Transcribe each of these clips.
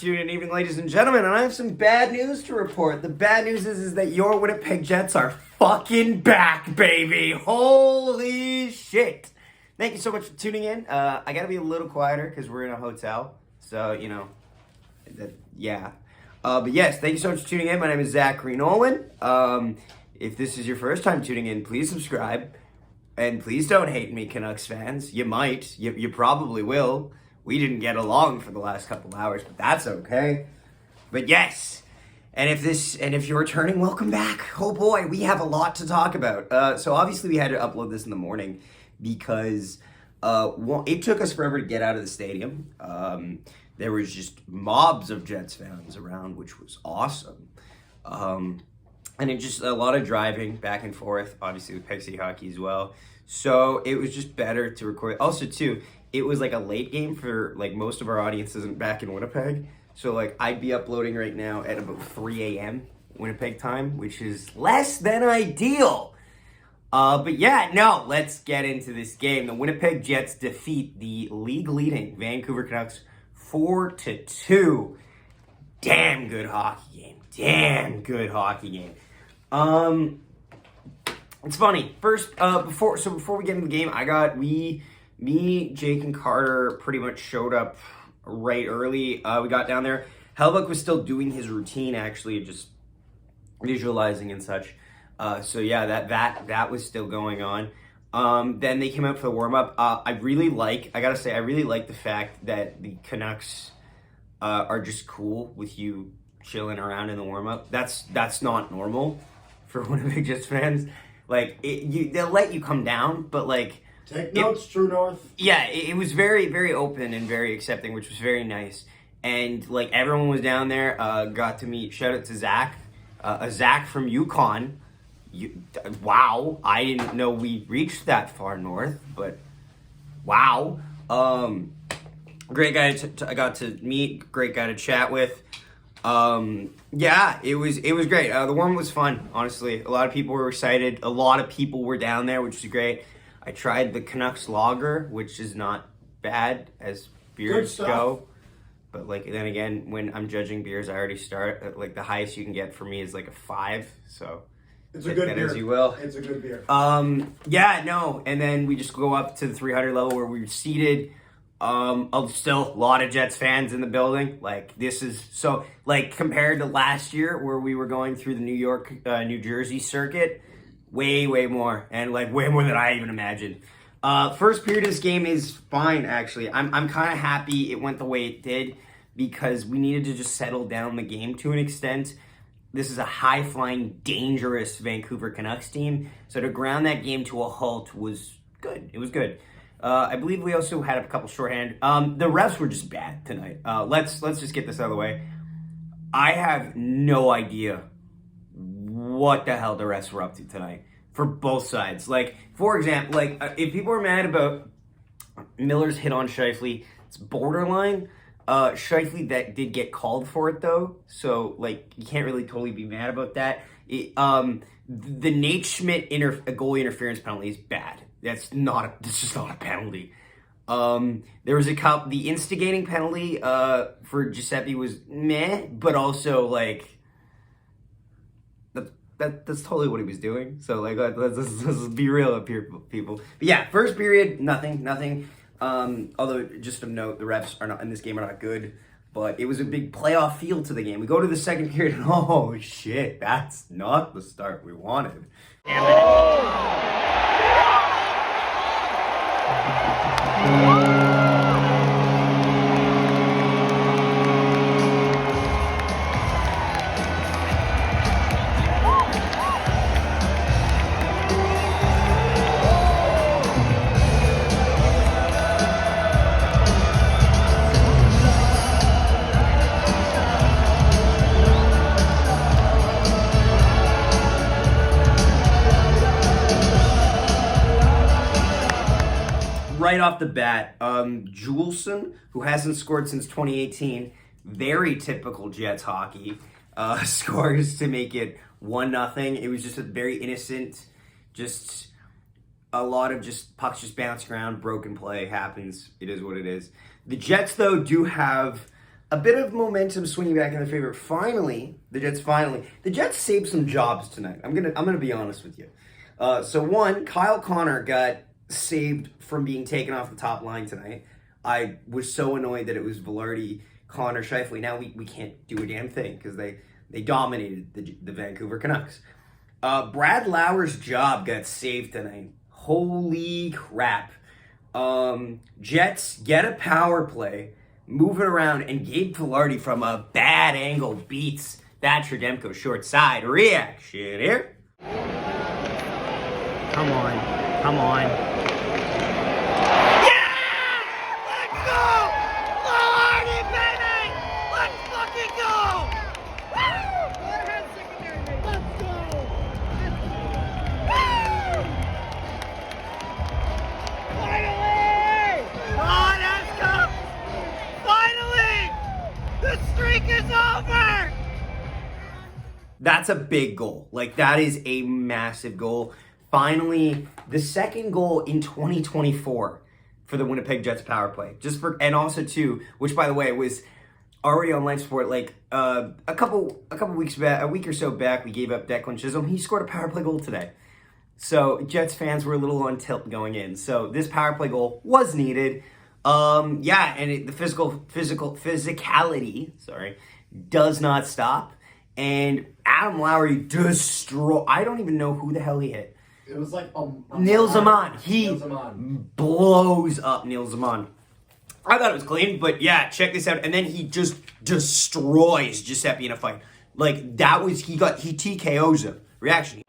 afternoon and evening, ladies and gentlemen, and I have some bad news to report. The bad news is that your Winnipeg Jets are fucking back, baby. Holy shit. Thank you so much for tuning in. I gotta be a little quieter because we're in a hotel, so, you know, yeah. But yes, thank you so much for tuning in. My name is Zachary Nolan. If this is your first time tuning in, please subscribe. And please don't hate me, Canucks fans. You might. You probably will. We didn't get along for the last couple hours, but that's okay. But yes, and if you're returning, welcome back. Oh boy, we have a lot to talk about. So obviously we had to upload this in the morning because it took us forever to get out of the stadium. There was just mobs of Jets fans around, which was awesome. And it just a lot of driving back and forth, obviously with Peg City Hockey as well. So it was just better to record. Also, too, it was like a late game for like most of our audience isn't back in Winnipeg. So like I'd be uploading right now at about 3 a.m. Winnipeg time, which is less than ideal. But yeah, no, let's get into this game. The Winnipeg Jets defeat the league-leading Vancouver Canucks 4-2. Damn good hockey game. Damn good hockey game. It's funny. First, before we get into the game, me, Jake, and Carter pretty much showed up right early. We got down there. Hellebuyck was still doing his routine, actually, just visualizing and such. So yeah, that was still going on. Then they came out for the warm up. I really like the fact that the Canucks are just cool with you chilling around in the warm up. That's not normal for Winnipeg Jets fans. Like they'll let you come down, but like take notes, True North. Yeah, it was very, very open and very accepting, which was very nice. And like everyone was down there. Got to meet. Shout out to Zach, Zach from Yukon. Wow, I didn't know we reached that far north, but wow. Great guy I got to meet. Great guy to chat with. Yeah, it was great. The warm was fun, honestly. A lot of people were excited. A lot of people were down there, which was great. I tried the Canucks lager, which is not bad as beers go. But like then again, when I'm judging beers, I already start at like the highest you can get for me is like a 5. So it's a good beer. As you will. It's a good beer. Yeah, no. And then we just go up to the 300 level where we were seated. Still a lot of Jets fans in the building. Like this is so like compared to last year where we were going through the New York, New Jersey circuit, way more, and like way more than I even imagined. First period of this game is fine actually. I'm kind of happy it went the way it did because we needed to just settle down the game to an extent. This is a high-flying, dangerous Vancouver Canucks team, so to ground that game to a halt was good. It was good. I believe we also had a couple shorthand. The refs were just bad tonight. Let's just get this out of the way. I have no idea what the hell the refs were up to tonight for both sides. Like, for example, like if people are mad about Miller's hit on Scheifele, it's borderline. Scheifele that did get called for it though, so like you can't really totally be mad about that. The Nate Schmidt goalie interference penalty is bad. That's just not a penalty. There was the instigating penalty for Giuseppe was meh, but also like that's totally what he was doing. So like let's be real up here, people. But yeah, first period, nothing. Although just a note, the refs are not in this game are not good, but it was a big playoff feel to the game. We go to the second period and oh shit, that's not the start we wanted. Right off the bat, Juulsen, who hasn't scored since 2018, very typical Jets hockey, scores to make it 1-0. It was just a very innocent, just a lot of just pucks just bouncing around, broken play happens. It is what it is. The Jets, though, do have a bit of momentum swinging back in their favor. Finally, the Jets saved some jobs tonight. I'm gonna be honest with you. So one, Kyle Connor got saved from being taken off the top line tonight. I was so annoyed that it was Vilardi, Connor, Scheifele. Now we can't do a damn thing because they dominated the Vancouver Canucks. Brad Lauer's job got saved tonight. Holy crap. Jets get a power play, move it around, and Gabe Vilardi from a bad angle beats Thatcher Demko short side. Reaction here. Come on. Yeah! Let's go! Vilardi, baby! Let's fucking go! Let's go! Finally! On has come! Finally! The streak is over! That's a big goal. Like, that is a massive goal. Finally, the second goal in 2024 for the Winnipeg Jets power play. And also too, which by the way was already on Live Sport, like a couple weeks back, a week or so back, we gave up Declan Chisholm. He scored a power play goal today. So Jets fans were a little on tilt going in. So this power play goal was needed. And the physicality, does not stop. And Adam Lowry I don't even know who the hell he hit. It was like Neil Zaman. He Neil Zaman. blows up Neil Zaman. I thought it was clean, but yeah, check this out. And then he just destroys Giuseppe in a fight. Like, that was, he TKOs him. Reaction.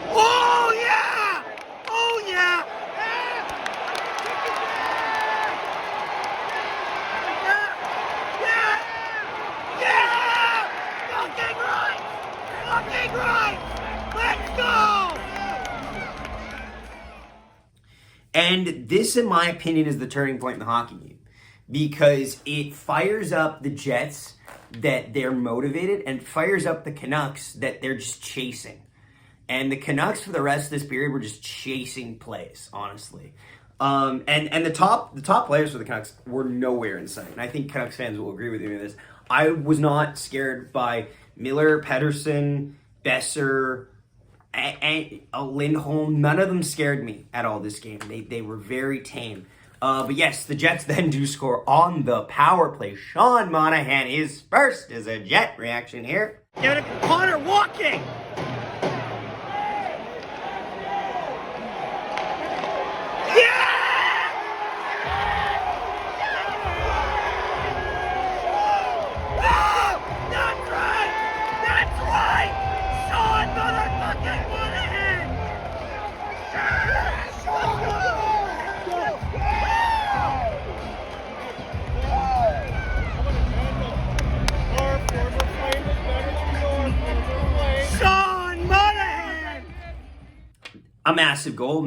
Oh, yeah! Oh, yeah! Fucking right! Let's go! And this, in my opinion, is the turning point in the hockey game. Because it fires up the Jets that they're motivated and fires up the Canucks that they're just chasing. And the Canucks for the rest of this period were just chasing plays, honestly. And the top players for the Canucks were nowhere in sight. And I think Canucks fans will agree with me on this. I was not scared by Miller, Pettersson, Besser, and Lindholm. None of them scared me at all this game. They were very tame. But yes, the Jets then do score on the power play. Sean Monahan is first as a Jet. Reaction here. Give it to Connor walking. A massive goal.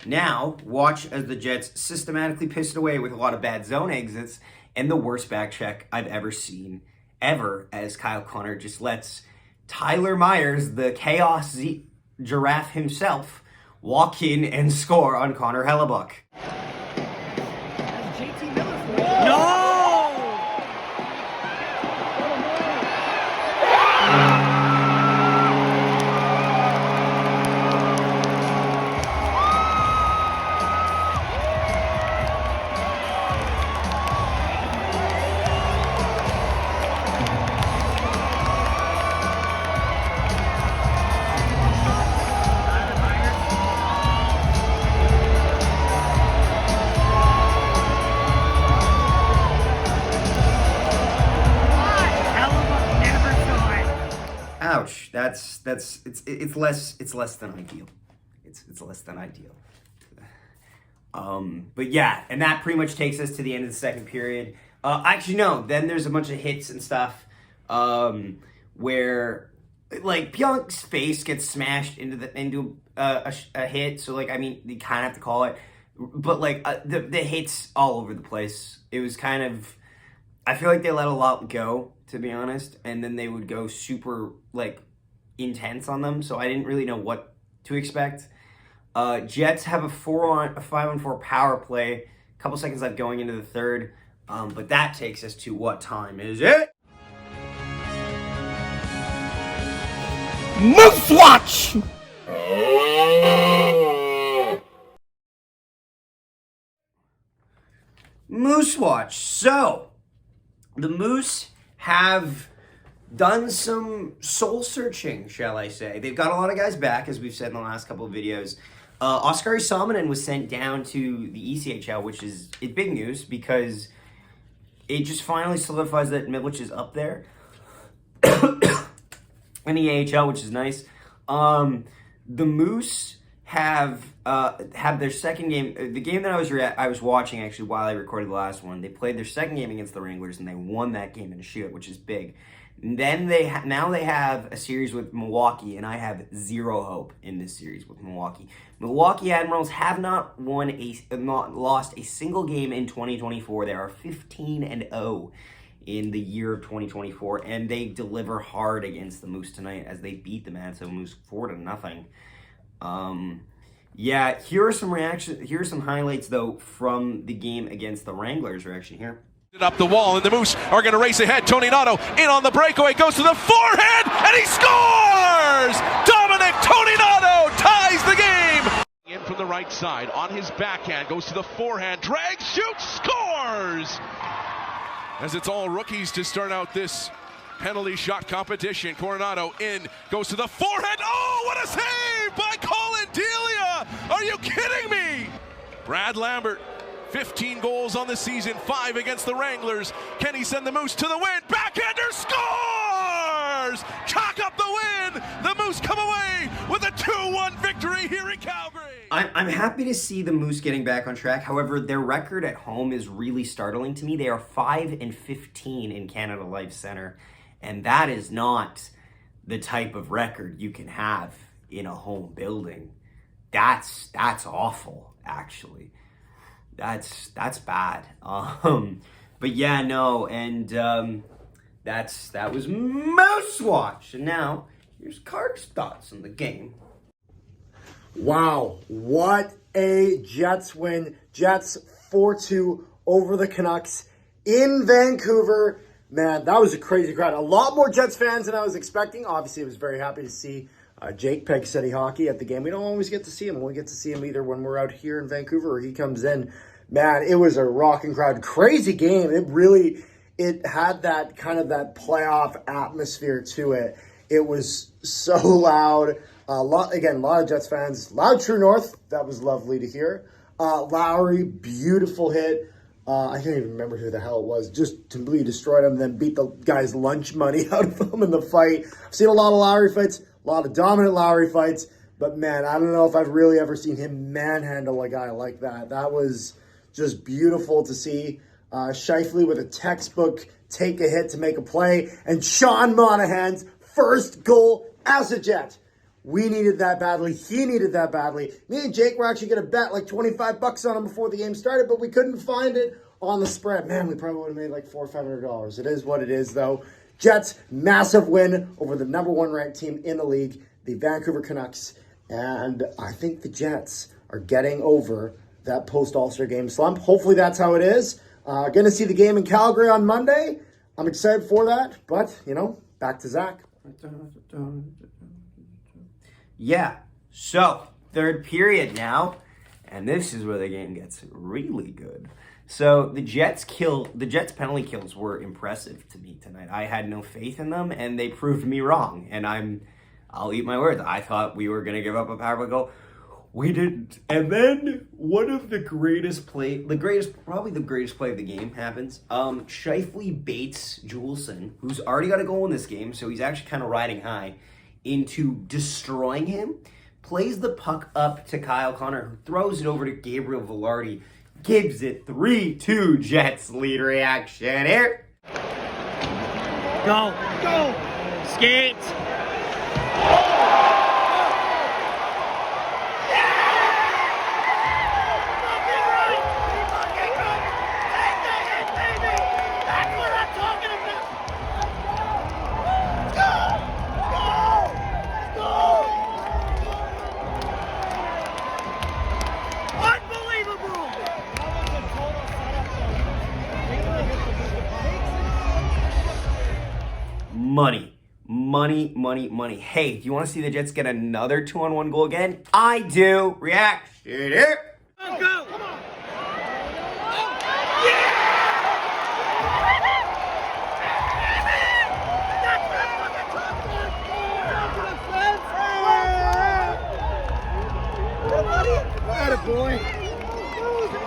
Now, watch as the Jets systematically piss it away with a lot of bad zone exits and the worst back check I've ever seen, as Kyle Connor just lets Tyler Myers, the Chaos Giraffe himself, walk in and score on Connor Hellebuyck. No! Ouch. It's less than ideal. It's less than ideal. But yeah, and that pretty much takes us to the end of the second period. Actually, no. Then there's a bunch of hits and stuff where like Pionk's face gets smashed into a hit. So like, I mean, you kind of have to call it. But like the hits all over the place. It was kind of, I feel like they let a lot go, to be honest, and then they would go super like intense on them. So I didn't really know what to expect. Jets have a 5-on-4 power play. A couple seconds left going into the third. But that takes us to what time is it? Moose Watch! Moose Watch. So, the Moose have done some soul searching, shall I say. They've got a lot of guys back, as we've said in the last couple of videos. Oskari Salminen was sent down to the ECHL, which is big news because it just finally solidifies that Milich is up there in the AHL, which is nice. The Moose have their second game. The game that I was watching actually while I recorded the last one. They played their second game against the Wranglers and they won that game in a shootout, which is big. And then now they have a series with Milwaukee, and I have zero hope in this series with Milwaukee. Milwaukee Admirals have not lost a single game in 2024. They are 15-0 in the year of 2024, and they deliver hard against the Moose tonight as they beat the Manitoba Moose 4-0. Yeah, here are some reactions. Here are some highlights though from the game against the Wranglers. Reaction here. Up the wall, and the Moose are going to race ahead. Tony Nato in on the breakaway, goes to the forehand, and he scores! Dominic Tony Nato ties the game! In from the right side, on his backhand, goes to the forehand, drags, shoots, scores! As it's all rookies to start out this penalty shot competition. Coronado in, goes to the forehand. Oh, what a save by Colin Delia! Are you kidding me? Brad Lambert. 15 goals on the season, 5 against the Wranglers. Can he send the Moose to the win? Backhander scores! Chalk up the win! The Moose come away with a 2-1 victory here in Calgary. I'm happy to see the Moose getting back on track. However, their record at home is really startling to me. They are 5-15 in Canada Life Center, and that is not the type of record you can have in a home building. That's awful, actually. That's bad. But yeah, no, and that was Moose Watch. And now here's Carter's thoughts on the game. Wow, what a Jets win. Jets 4-2 over the Canucks in Vancouver. Man, that was a crazy crowd. A lot more Jets fans than I was expecting. Obviously, I was very happy to see Jake Peg City Hockey at the game. We don't always get to see him. We get to see him either when we're out here in Vancouver or he comes in. Man, it was a rocking crowd. Crazy game. It had that kind of that playoff atmosphere to it. It was so loud. A lot of Jets fans. Loud True North. That was lovely to hear. Lowry, beautiful hit. I can't even remember who the hell it was. Just completely destroyed him, then beat the guy's lunch money out of him in the fight. I've seen a lot of Lowry fights, a lot of dominant Lowry fights, but man, I don't know if I've really ever seen him manhandle a guy like that. That was just beautiful to see. Scheifele with a textbook take a hit to make a play, and Sean Monahan's first goal as a Jet. We needed that badly. He needed that badly. Me and Jake were actually going to bet like $25 on him before the game started, but we couldn't find it on the spread. Man, we probably would have made like $400 or $500. It is what it is, though. Jets, massive win over the number 1 ranked team in the league, the Vancouver Canucks. And I think the Jets are getting over that post-All-Star game slump. Hopefully that's how it is. Going to see the game in Calgary on Monday. I'm excited for that. But, back to Zach. Yeah, so third period now, and this is where the game gets really good. So the Jets penalty kills were impressive to me tonight. I had no faith in them, and they proved me wrong. And I'll eat my words. I thought we were gonna give up a power play goal. We didn't. And then one of the probably the greatest play of the game happens. Scheifele baits Juulsen, who's already got a goal in this game, so he's actually kind of riding high, into destroying him, plays the puck up to Kyle Connor, who throws it over to Gabriel Vilardi, gives it 3-2 Jets lead. Reaction here. Go! Skate! money, money, money. Hey, do you want to see the Jets get another 2-on-1 goal again? I do. React. Shit. Go! Come on! Boy.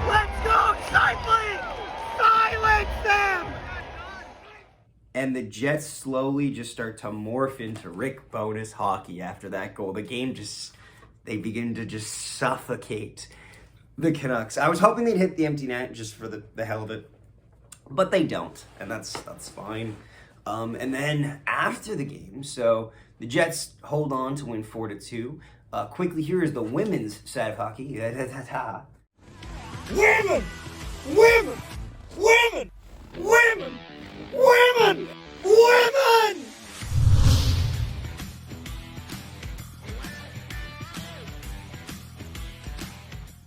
Let's go, Scheifele! Silence them! And the Jets slowly just start to morph into Rick Bonus hockey after that goal. The game they begin to just suffocate the Canucks. I was hoping they'd hit the empty net just for the hell of it, but they don't, and that's fine. And then after the game, so the Jets hold on to win 4-2. Quickly, here is the women's side of hockey. Women! Women! Women! Women! Women! Women!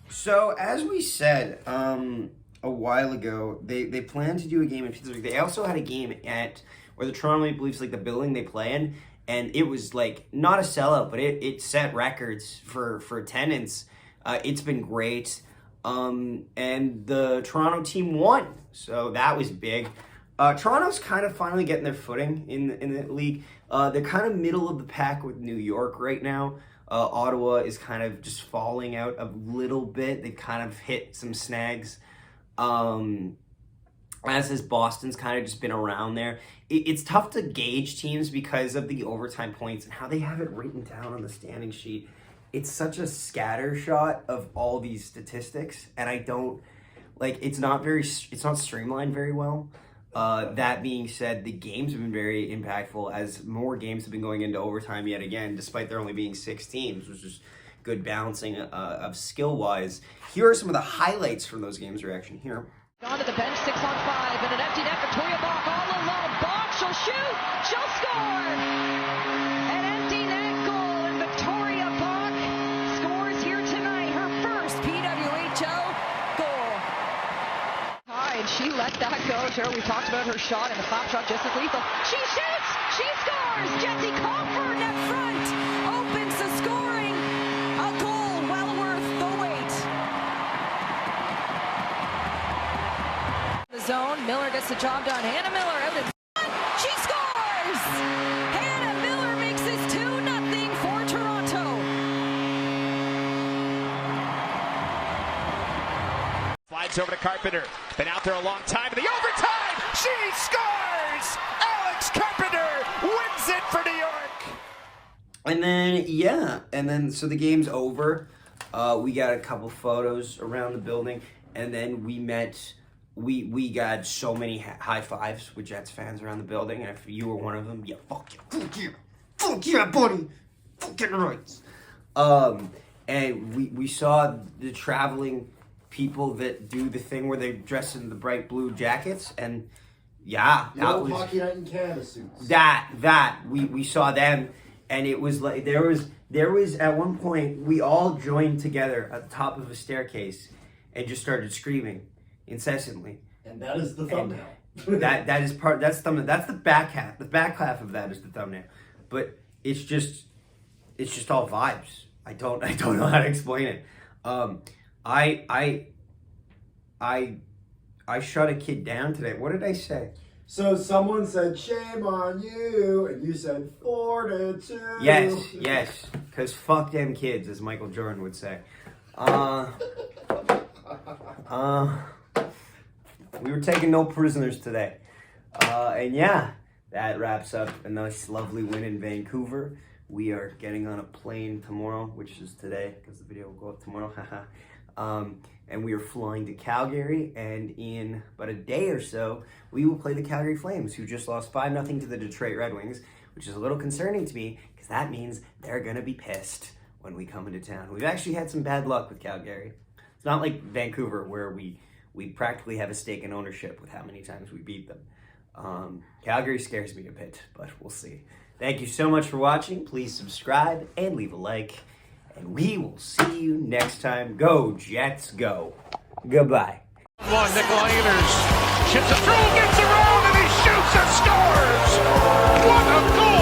So, as we said a while ago, they plan to do a game in Pittsburgh. They also had a game at where the Toronto Maple Leafs, like the building they play in, and it was like not a sellout, but it set records for attendance. It's been great. And the Toronto team won, so that was big. Toronto's kind of finally getting their footing in the league. They're kind of middle of the pack with New York right now. Ottawa is kind of just falling out a little bit. They've kind of hit some snags. As has Boston's kind of just been around there. It's tough to gauge teams because of the overtime points and how they have it written down on the standing sheet. It's such a scattershot of all these statistics, and I don't like. It's not streamlined very well. That being said, the games have been very impactful as more games have been going into overtime yet again, despite there only being 6 teams, which is good balancing of skill-wise. Here are some of the highlights from those games. Reaction here. On to the bench, 6 on 5, and an empty net. Victoria Bach all alone. Bach, she'll shoot, she'll score. An empty net goal, and Victoria Bach scores here tonight. Her first PWHO goal. And she let that go. Sure, we talked about her shot, and the pop shot just as lethal. She shoots, she scores. Jessie Comfort net front opens the scoring. A goal well worth the wait. The zone, Miller gets the job done. Hannah Miller out in front. She scores. Hannah Miller makes this 2-0 for Toronto. Slides over to Carpenter. Been out there a long time. In the overtime, she scores! Alex Carpenter wins it for New York! And then so the game's over. We got a couple photos around the building, and then we met. We got so many high fives with Jets fans around the building, and if you were one of them, yeah, fuck yeah, buddy, fucking right. And we saw the traveling people that do the thing where they dress in the bright blue jackets, and yeah, that was Hockey Night in Canada suits. We saw them, and it was like there was at one point we all joined together at the top of a staircase and just started screaming incessantly. And that is the thumbnail. That's the back half. The back half of that is the thumbnail. But it's just all vibes. I don't know how to explain it. I shut a kid down today. What did I say? So someone said, shame on you, and you said 4-2. Yes, because fuck them kids, as Michael Jordan would say. We were taking no prisoners today. And yeah, that wraps up a nice, lovely win in Vancouver. We are getting on a plane tomorrow, which is today, because the video will go up tomorrow. And we are flying to Calgary, and in about a day or so, we will play the Calgary Flames, who just lost 5-0 to the Detroit Red Wings, which is a little concerning to me, because that means they're going to be pissed when we come into town. We've actually had some bad luck with Calgary. It's not like Vancouver, where we practically have a stake in ownership with how many times we beat them. Calgary scares me a bit, but we'll see. Thank you so much for watching. Please subscribe and leave a like. And we will see you next time. Go, Jets, go. Goodbye. Nikolai Ehlers chips it through, gets around, and he shoots and scores! What a goal!